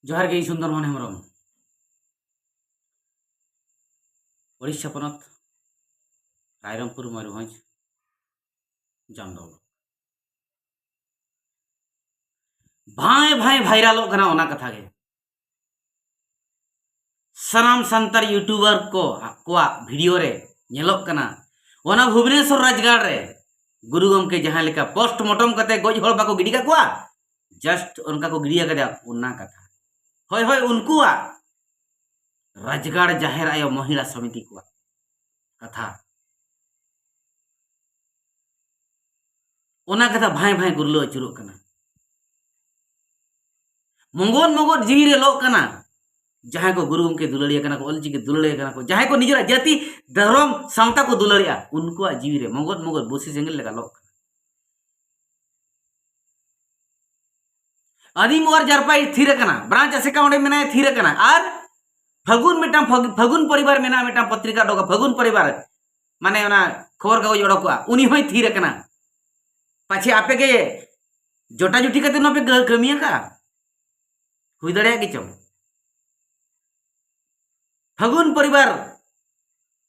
जोहार गे सुंदरमोहन हेम्ब्रम उड़ीसा पनत रायरंगपुर मयूरभंज जामदौल भाई भाई भाईरालों कना ओना कथा गे सनाम संतार यूट्यूबर को वीडियो रे नेलोक कना ओना भुवनेश्वर राजगढ़ रे गुरु गमके जहां लेका पोस्टमार्टम कते गोज होड़ बाको गिडी का कुआ जस्ट उनका को गिडिया कदा ओना कथा होय होय उनकुआ राजगढ़ जाहेर आयो महिला समिति कुआ कथा ओना कथा भाई भाई गुरलो अचुरो कना मंगोन मंगोन जीवी रे लोक कना जहां को गुरु गमके दुलड़िया कना को अलची के दुलड़िया कना को जहां को निजरा जाति धर्म सावता को दुलड़िया उनको जीवी रे मंगोन मंगोन बोसी सेंगल लगा लोक आदिम और जारपाई थीर कना ब्रांच असेका ओंडे मेना थीर कना आर फगुन मेटा फगुन परिवार मेना मेटा पत्रिका डोका फगुन परिवार माने ओना खबर कागज ओडोका उनी होय थीर कना पाछे आपे के जोटा जुटी कते न पे कमिया का हुई दड़े के चो फगुन परिवार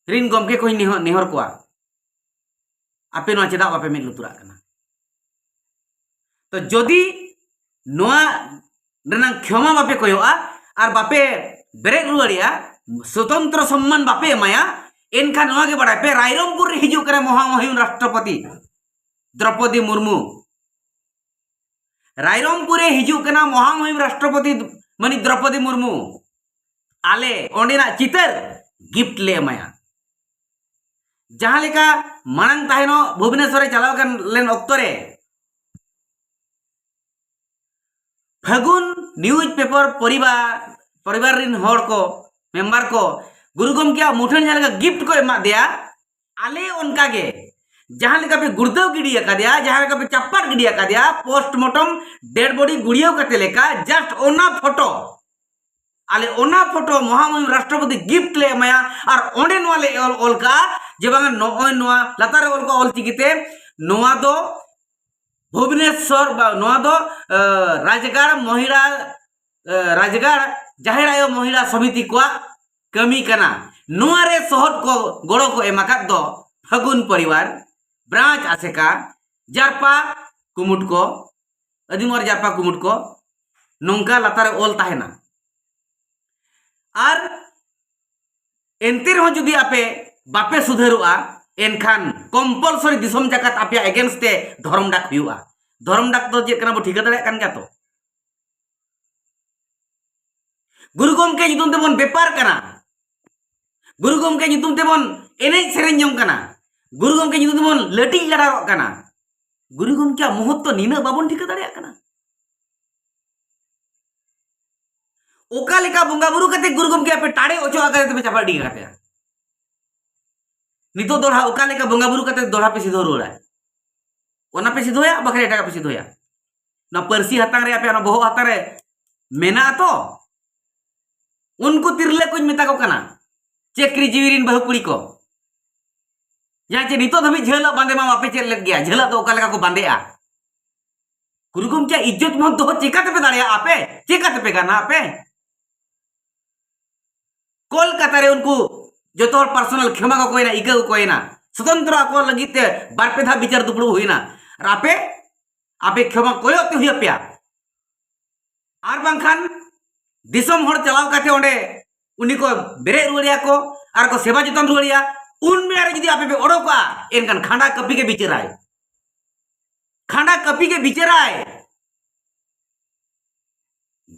रिन गमके को नेहर को आपे नो चेदा बापे मेन लुतुरा कना तो जदि नोआ रनang क्षमा बापे कोयोआ आर बापे बेरेक रुआड़िया स्वतंत्र सम्मान बापे माया एनखान नोआ के बड़ा पे रायरंगपुर रे हिजु करे महामहिम राष्ट्रपति द्रौपदी मुर्मू रायरंगपुर रे हिजु कना महामहिम राष्ट्रपति मनी द्रौपदी मुर्मू आले ओंडेना चितर गिफ्ट ले माया जहां लेका मानंग ताहेनो भुवनेश्वर चलाव कन लेन अक्तरे फगुन न्यूज पेपर परिवार रिन होड़ को मेंबर को गुरु गमके मुठन जहां लेका गिफ्ट को एमा दिया आले उनका गे जहां लेका पे गुर्दव गिडिया का दिया जहां लेका पे चप्पट गिडिया का दिया पोस्टमार्टम डेड बॉडी गुड़ियो कते लेका जस्ट ओना फोटो आले ओना फोटो महामहिम राष्ट्रपति गिफ्ट ले माया और ओंडे नोआ ले ओल का जे बांगा नोय नोआ लतारे ओल को ओल चिकिते नोआ दो भुवनेश्वर नोआ दो राजगढ़ महिला राजगढ़ जाहेर आयो महिला समिति को कमी कना नोआ रे सहर को गोड़ो को एमाकात दो फगुन परिवार ब्रांच आसेका जारपा कुमुट को अदिमर जारपा कुमुट को नोंका लतारे ओल ताहेना और एनते रहो जुदी आपे बापे सुधरुआ एनखान कंपलसरी दिसम जाकात आपे अगेंस्ट ते धर्म डाक हुआ धर्म डाक तो जे कना बो ठिका दड़े कान गया तो गुरु गमके नितुम तेबन बेपार कना गुरु गमके नितुम तेबन एनेज सेरेन जम कना गुरु गमके नितुम तेबन लटी लड़ाव कना गुरु गमके महत्व निना बाबन ठिका दड़े कना ओका लेका बंगा बुरु कते गुरु गमके आपे टाड़े ओचो आकर ते चापा डी काते नितो दोढ़ा ओका लेका बंगा बुरु कते दोढ़ा पे सिधो रोड़ा ओना पे सिधोया बखरे एटा पे सिधोया ना परसी हतांग रे आपे ना बहु हतांग रे मेना तो उनको तिरले कुछ मेता को कना चेकरी जीविरिन बहु कुड़ी को या चे नितो धमी झेला बांधे मा आपे चेल लग गया झेला तो ओका लेका को बांधेया गुरु गमके इज्जत महत तो चेका पे दाड़िया आपे चेका पे गाना आपे कोलकाता रे उनको जो तो पर्सनल क्षमा को कोई ना इका को कोई ना स्वतंत्र को लगिते बारपे धा विचार दुपड़ू हुई ना आपे आपे क्षमा कोयोते हुई पे आर बांखान दिसम होड़ चलाव काते ओंडे उनी को बेरे रुड़िया को आर को सेवा जतन रुड़िया उन मेरे जदी आपे पे ओडोका एनकान खांडा कपी के बिचराय खांडा कपी के बिचराय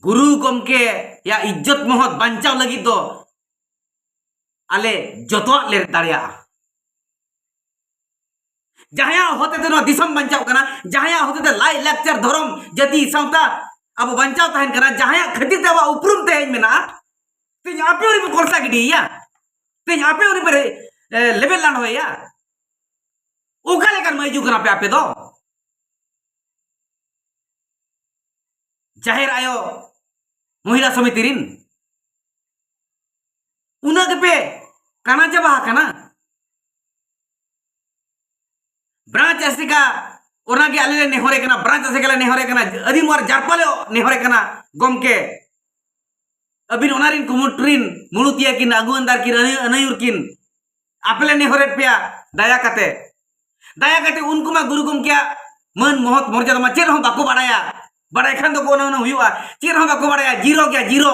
गुरु गमके या इज्जत महत बांचाव लगी तो आले जतो ले दाड़िया जहां होते ते दिसम बंचाव कना जहां होते ते लाई लेक्चर धर्म जाति सावता अब बंचाव तहन कना जहां खतिर ते उपरुम ते मेना ते आपे ओरी कोलसा गिडिया ते आपे ओरी पे लेवल लान होया ओका लेकन मइजु कना पे आपे दो जाहिर आयो महिला समिति रिन उना के पे काना जबा कना ब्रांच असिका ओना के आले नेहरे कना ब्रांच असिका नेहरे कना अदिमर जारपाले नेहरे कना गमके अबिन ओनारिन कुमुट्रिन मुलुतिया किन अगुअंदार किन अनयुर किन आपले नेहरेट पेया दया कते उनको मा गुरु गमकेया मन महत मर्यादा मा चेर हूं बाको बाड़ाया बाड़ाय खान दो कोना हुआ चेर हूं बाको बाड़ाया जीरो गया जीरो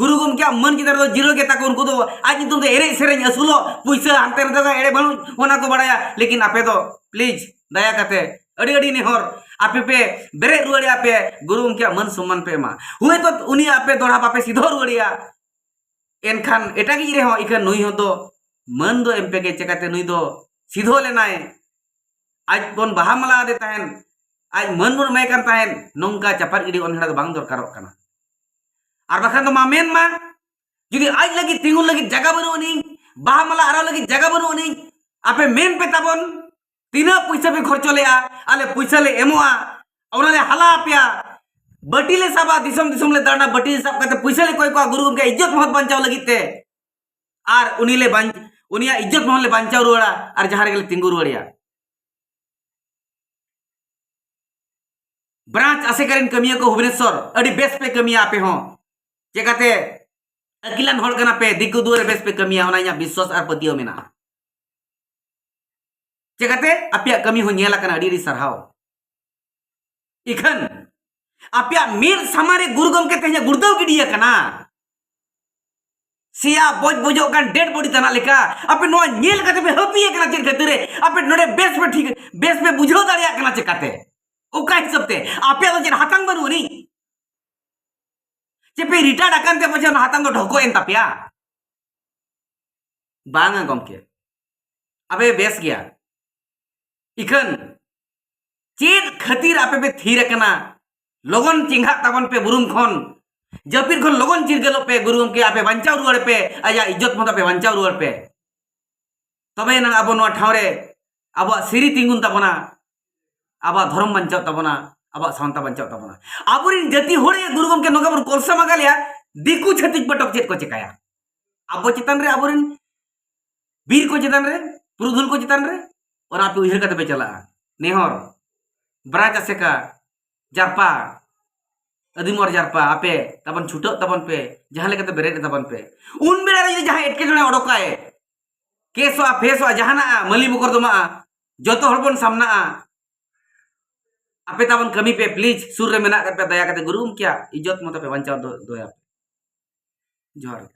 गुरु गमकेया मन की तरह जीरो के ताको उनको दो आज तुम एरे सेरें असुलो पैसा हांते रे दगा एड़े बानु ओना को बाड़ाया लेकिन आपे दो प्लीज दया कते अड़ी अड़ी नेहर आपे पे बेरे रुआड़िया पे गुरु गमकेया मन सम्मान पे मा हुए तो उनी आपे दोड़ा बापे सीधो रुआड़िया एनखान एटागी रे हो इखन नुई हो तो मन दो एमपे के चेकाते नुई दो सीधो लेनाय आज बोन बाहा मला दे ताहेन आज मन बोन मैं कान ताहेन नोंका चापार गिडी ओनहड़ा दो बांग दरकारोग काना आर बाखान दो मामेन मा जुदी आज लगी तिंगुन लगी जगह बनु अनी बाहा मला आराव लगी जगह बनु अनी आपे मेन पे ताबन तीना पैसा पे खर्चो लेआ आले पैसा ले एमोआ ओनाले हाला आपेया बटी ले साबा दिसम दिसम ले दाना बटी साब कते पैसा ले कोई को गुरु गमके इज्जत महत बांचाव लगी ते आर उनिया इज्जत महल ले बांचाव रुआड़ा आर जहां रे तिंगु रुआड़िया ब्रांच आसे करेन कमिया को भुवनेश्वर अड़ी बेस पे कमिया आपे हो चेकाते अकिलान हड़ कना पे दिकु दुरे बेस पे कमिया होना इया विश्वास आर पतियो मेना चेकाते आपिया कमी हो नेला कना अड़ी सरहाव इखन आपिया मीर सामारे गुरु गमके तेया गुरदाव गिडिया कना सिया बोझ बोझो कान डेड बॉडी तना लेका आपे नो नेल कते पे हपिए कना चेर खतरे आपे नोडे बेस पे ठीक बेस पे बुझो दाड़िया कना चेकाते ओका हिसाब ते आपे तो जेन हातांग बनु नी चेपे रिटायर्ड अकान ते पछे हातांग दो ढोको एन तापिया बांगा गमके अबे बेस गया इखन चेद खतीर आपे पे थीर कना लगन चिंघा ताबन पे बुरुम खन जपिर खन लगन चिरगलो पे गुरु गमके आपे बांचाव रुआड़ पे आया इज्जत मत पे बांचाव रुआड़ पे तबे ना अब नो ठावरे अब सिरी तिंगुन ताबना अब धर्म बांचाव ताबना अब सावंता बांचाव ताबना आबुरिन जति होड़े गुरु गमके नोगाबुर कोलसा मागालिया दिकु छतिक पटक चेत को चिकाया अब चितान रे आबुरिन वीर को चितान रे पुरुधुल को चितान रे और आप उइहर कते पे चला नेहर ब्रांच आसेका जारपा अदिमोर जारपा आपे तबन छुटो तबन पे जहां लेकते बेरेट तबन पे उन बेरा रे जहां एटके जने ओडोकाए केसवा फेसवा जहाना मली मुकर दमा जतो हड़बन सामना आपे तबन कमी पे प्लीज सुर रे मेना पे दया कते गुरु क्या इज्जत मत पे बंचाव दोया जोहार।